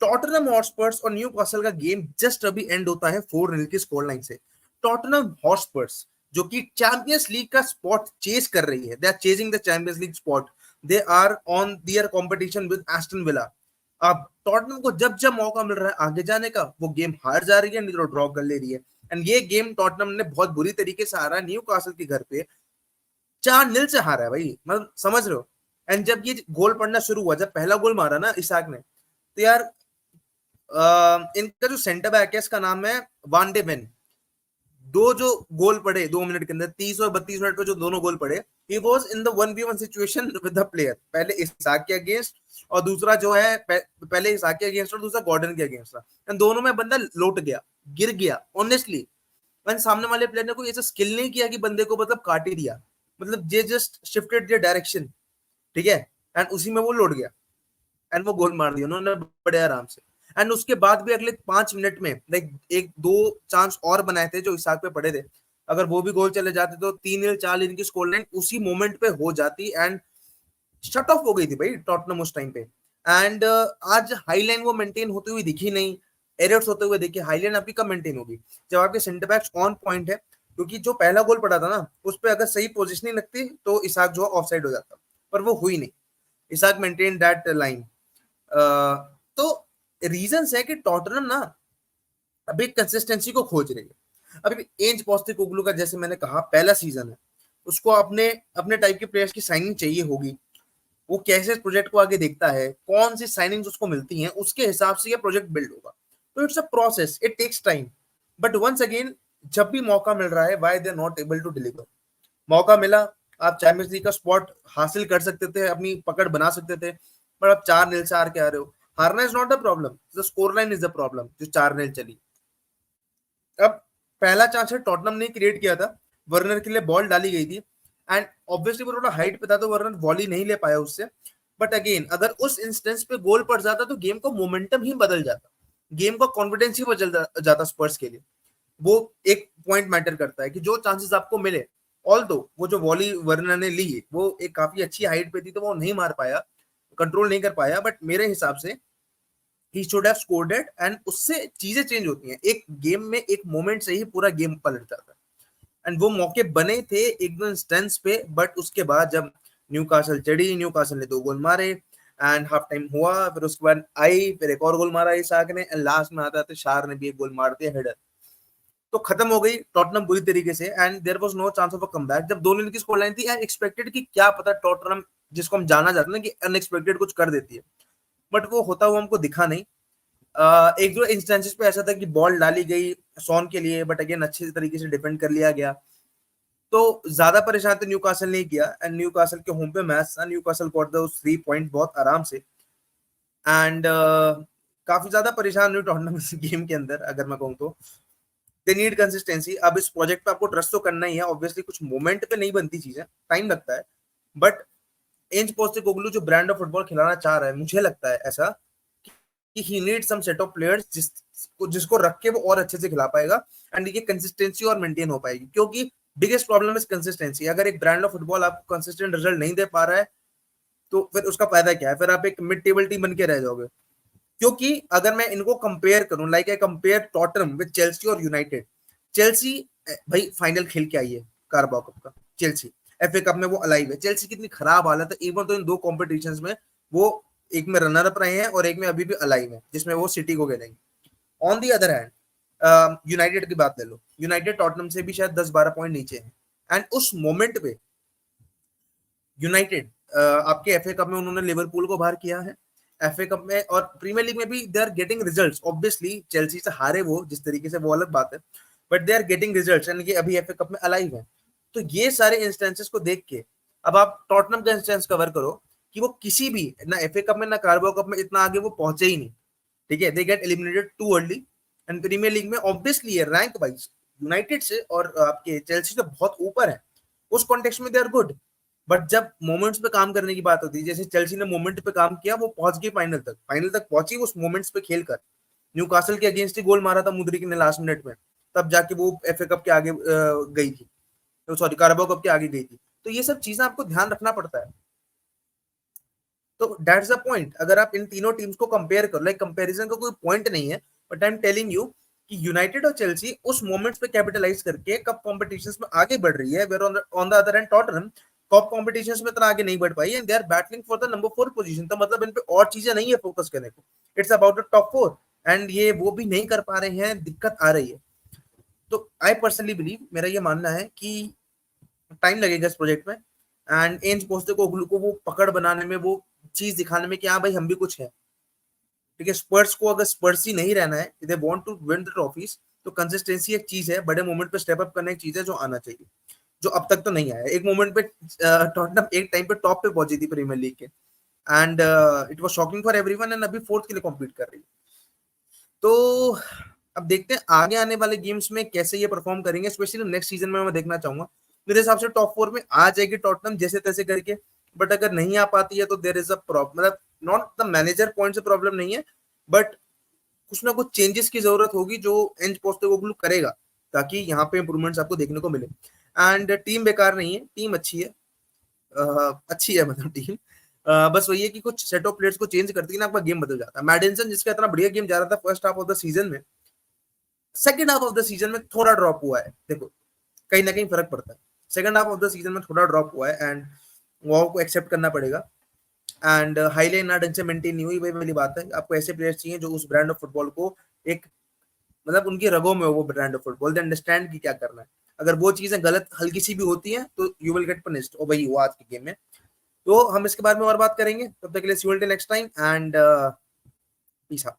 Tottenham Hotspurs और Newcastle का game just अभी एंड होता है 4-0 की स्कोर लाइन से। टॉटनहम हॉटस्पर्स जो कि चैंपियंस लीग का स्पॉट चेज कर रही है, they are chasing the champions league spot, they are on their competition with Aston Villa. अब टॉटनहम को जब जब मौका मिल रहा है आगे जाने का, वो गेम हार जा रही है, नहीं तो ड्रॉ कर ले रही है। एंड ये गेम टॉटनहम ने बहुत बुरी तरीके से हारा न्यूकासल के घर पे, 4-0 से हारा है भाई, मतलब समझ रहे हो। एंड जब ये गोल पड़ना शुरू हुआ, जब पहला गोल मारा ना इसाक ने, तो यार इनका जो सेंटर बैक है इसका नाम है वांडे बेन। दो जो गोल पड़े 2 मिनट के अंदर, 30 और 32 मिनट पे जो दोनों गोल पड़े, he was in the 1v1 situation with the player, पहले इसाक के अगेंस्ट और दूसरा जो है पहले इसाक के अगेंस्ट और दूसरा गॉर्डन के अगेंस्ट था। एंड दोनों में बंदा लौट गया, गिर गया ऑनेस्टली। मैंने सामने वाले प्लेयर ने कोई ऐसा स्किल नहीं किया कि बंदे को मतलब काट ही दिया, मतलब जे जस्ट शिफ्टेड द डायरेक्शन, ठीक है, एंड उसी में वो लौट गया एंड वो गोल मार दिया उन्होंने बड़े आराम से। एंड उसके बाद भी अगले 5 मिनट में लाइक एक दो चांस और बनाए थे जो इसाक पे पड़े थे, अगर वो भी गोल चले जाते तो 3-0 4 की स्कोर लाइन उसी मोमेंट पे हो जाती एंड शट ऑफ हो गई थी भाई टॉटनहम उस टाइम पे। एंड आज हाईलाइन वो मेंटेन होती हुई दिखी नहीं, एरर्स होते हुए दिखे। हाईलाइन आपकी कब मेंटेन होगी, जब आपके सेंटर बैक्स ऑन पॉइंट है, क्योंकि जो पहला गोल पड़ा था ना उस पर अगर सही पोजिशनिंग लगती तो इसाक जो ऑफ साइड हो जाता, पर वो हुई नहीं। Isak maintain that line. तो रीजन है कि टॉटनहम ना अभी कंसिस्टेंसी को खोज रही है। अभी एंज पोस्टेकोग्लू का जैसे मैंने कहा पहला सीजन है, उसको अपने अपने टाइप के प्लेयर्स की साइनिंग चाहिए होगी। वो कैसे इस प्रोजेक्ट को आगे देखता है, कौन सी साइनिंग्स उसको मिलती हैं, उसके हिसाब से ये प्रोजेक्ट बिल्ड होगा। तो it's a process, it takes time. But once again जब भी मौका मिल रहा है, why they are not able to deliver. मौका मिला, आप चैंपियंस लीग का स्पॉट हासिल कर सकते थे, अपनी पकड़ बना सकते थे, पर आप 4-0 से हार के आ रहे हो। हारना is not the problem, the score line is the problem जो 4-0 चली। अब पहला चांस है टॉटनहम ने क्रिएट किया था, वर्नर के लिए बॉल डाली गई थी एंड ऑब्वियसली वो थोड़ा हाइट पे था तो वर्नर वॉली नहीं ले पाया उससे। बट अगेन अगर उस इंस्टेंस पे गोल पड़ जाता तो गेम का मोमेंटम ही बदल जाता, गेम का कॉन्फिडेंस ही बदल जाता स्पर्स के लिए। वो एक पॉइंट मैटर करता है कि जो चांसेस आपको मिले, ऑल दो वो जो वॉली वर्नर ने ली वो एक काफी अच्छी हाइट पे थी तो वो नहीं मार पाया, कंट्रोल नहीं कर पाया, बट मेरे हिसाब से he should have scored it. And उससे चीजें चेंज होती हैं, एक गेम में एक मोमेंट से ही पूरा गेम पलट जाता है। एंड वो मौके बने थे एक दो इंस्टेंस पे, बट उसके बाद जब न्यूकासल चढ़ी, न्यूकासल ने 2 गोल मारे एंड हाफ टाइम हुआ, फिर उसके बाद आई, फिर एक और गोल मारा इसाक ने एंड लास्ट में आता शार ने भी एक गोल मार दिया हेडर। तो खत्म हो गई टॉटनहम बुरी तरीके से and there was no chance of a comeback. जब 2-0 की स्कोर लाइन थी एंड एक्सपेक्टेड कि क्या पता टॉटनहम जिसको हम जाना चाहते हैं कि अनएक्सपेक्टेड कुछ कर देती है, बट वो होता हुआ हमको दिखा नहीं। एक दो इंस्टेंसेस पे ऐसा था कि बॉल डाली गई सॉन के लिए, बट अगेन अच्छे तरीके से डिफेंड कर लिया गया। तो ज्यादा परेशान तो न्यूकासल नहीं किया एंड न्यूकासल के होम पे मैच था, न्यूकासल गॉट द 3 पॉइंट बहुत आराम से। एंड काफी ज्यादा परेशान हुई टॉटनहम इस गेम के अंदर अगर मैं कहूँ तो। They need consistency. अब इस प्रोजेक्ट पे आपको ट्रस्ट तो करना ही है, ऑब्वियसली कुछ मोमेंट पे नहीं बनती चीजें, टाइम लगता है। बट एंज पोस्टेकोग्लू जो ब्रांड ऑफ फुटबॉल खिलाना चाह रहा है, मुझे लगता है ऐसा कि he need some set of players जिसको रख के वो और अच्छे से खिला पाएगा एंड ये कंसिस्टेंसी और मेंटेन हो पाएगी। क्योंकि बिगेस्ट प्रॉब्लम इज कंसिस्टेंसी। अगर एक ब्रांड ऑफ फुटबॉल आपको कंसिस्टेंट रिजल्ट नहीं दे पा रहा है तो फिर उसका फायदा क्या है, फिर आप एक मिड टेबल टीम बन के रह जाओगे। क्योंकि अगर मैं इनको कंपेयर करूं, like I compare Tottenham with Chelsea और यूनाइटेड। चेल्सी भाई फाइनल खेल के आई है कारबाओ कप का, चेल्सी एफए कप में वो अलाइव है। चेल्सी कितनी खराब हालत है, इवन तो इन दो कॉम्पिटिशन में वो एक में रनर अप रहे हैं और एक में अभी भी अलाइव है जिसमें वो सिटी को खेलेंगे। On the other hand United की बात ले लो, यूनाइटेड टॉटनहम से भी शायद 10-12 पॉइंट नीचे है। एंड उस मोमेंट पे यूनाइटेड आपके एफए कप में उन्होंने लिवरपूल को बाहर किया है, एफए कप में और प्रीमियर लीग में भी they are getting results. Obviously Chelsea से हारे वो जिस तरीके से, वो अलग बात है, but they are getting results and ये अभी एफए कप में अलाइव है। तो ये सारे इंस्टेंसेस को देख के अब आप टॉटनहम का इंस्टेंस कवर करो कि वो किसी भी ना एफए कप में ना कार्बो कप में इतना आगे वो पहुंचे ही नहीं, ठीक है, they get eliminated too early. And premier league में ऑब्वियसली ये रैंक वाइज यूनाइटेड से और आपके चेल्सी से बहुत ऊपर है, उस कॉन्टेक्स्ट में दे आर गुड। बट जब मोमेंट्स पे काम करने की बात होती है, जैसे चेल्सी ने मोमेंट पे काम किया, वो पहुंच गई फाइनल तक पहुंची उस मोमेंट्स पे खेलकर। न्यूकासल के अगेंस्ट ही गोल मारा था मुद्रिक ने लास्ट मिनट में, तब जाके वो एफए कप के आगे गई थी, तो सॉरी कारबाओ कप के आगे गई थी। तो ये सब चीजें आपको ध्यान रखना पड़ता है। तो दैट्स द पॉइंट। अगर आप इन तीनों टीम्स को कंपेयर करो, लाइक कंपैरिजन का कोई पॉइंट नहीं है, but I am telling you कि यूनाइटेड और चेल्सी उस मोमेंट्स पे कैपिटलाइज करके कप कॉम्पिटिशंस में आगे बढ़ रही है, where on the other end Tottenham cup competitions में इतना आगे नहीं बढ़ पाई, and they are battling for the number 4 position. तो मतलब इन पे और चीजें नहीं है फोकस करने को, it's about the top 4, and ये वो भी नहीं कर पा रहे हैं, दिक्कत आ रही है। तो आई पर्सनली बिलीव, मेरा ये मानना है कि टाइम लगेगा इस प्रोजेक्ट में, एंड एंज पोस्टेकोग्लू को वो पकड़ बनाने में, वो चीज दिखाने में कि हाँ भाई हम भी कुछ है। ठीक है, स्पर्स को अगर स्पर्स ही नहीं रहना है, they want to win the trophies, तो कंसिस्टेंसी एक चीज है, बड़े मोमेंट पे स्टेप अप करने एक चीज है जो आना चाहिए, जो अब तक तो नहीं आया। एक मोमेंट पे टॉटनहम एक टाइम पे टॉप पे पहुंची थी प्रीमियर लीग के, and it was shocking for everyone, and अभी फोर्थ के लिए कॉम्पीट कर रही है। तो अब देखते हैं आगे आने वाले गेम्स में कैसे ये परफॉर्म करेंगे, स्पेशली नेक्स्ट सीजन में मैं देखना चाहूंगा। मेरे हिसाब से टॉप 4 में आ जाएगी टॉटनहम जैसे तैसे करके, बट अगर नहीं आ पाती है तो देयर इज अ प्रॉब्लम, मतलब नॉट द मैनेजर पॉइंट से प्रॉब्लम नहीं है, बट कुछ ना कुछ चेंजेस की जरूरत होगी जो एंज पोस्टेकोग्लू करेगा, ताकि यहाँ पे इंप्रूवमेंट्स आपको देखने को मिले। एंड टीम बेकार नहीं है, टीम अच्छी है, अच्छी है मतलब टीम। बस वही है कि कुछ सेट ऑफ प्लेयर्स को चेंज करती है ना, आपका गेम बदल जाता है। मैडिसन जिसका इतना बढ़िया गेम जा रहा था first half of the season में, second half of the season में थोड़ा ड्रॉप हुआ है। देखो कहीं ना कहीं फर्क पड़ता है, second half of the season में थोड़ा ड्रॉप हुआ है, एंड वो को एक्सेप्ट करना पड़ेगा। एंड हाईलाइन ना ढंग से मेंटेन नहीं हुई, वही वाली बात है। आपको ऐसे प्लेयर्स चाहिए जो उस ब्रांड ऑफ फुटबॉल को एक, मतलब उनकी रगों में हो वो brand of football, they understand कि क्या करना है। अगर वो चीजें गलत हल्की सी भी होती हैं तो यू विल गेट पनिश्ड, और वही हुआ आज के गेम में। तो हम इसके बारे में और बात करेंगे, तब तक के लिए see you till next time, and peace out.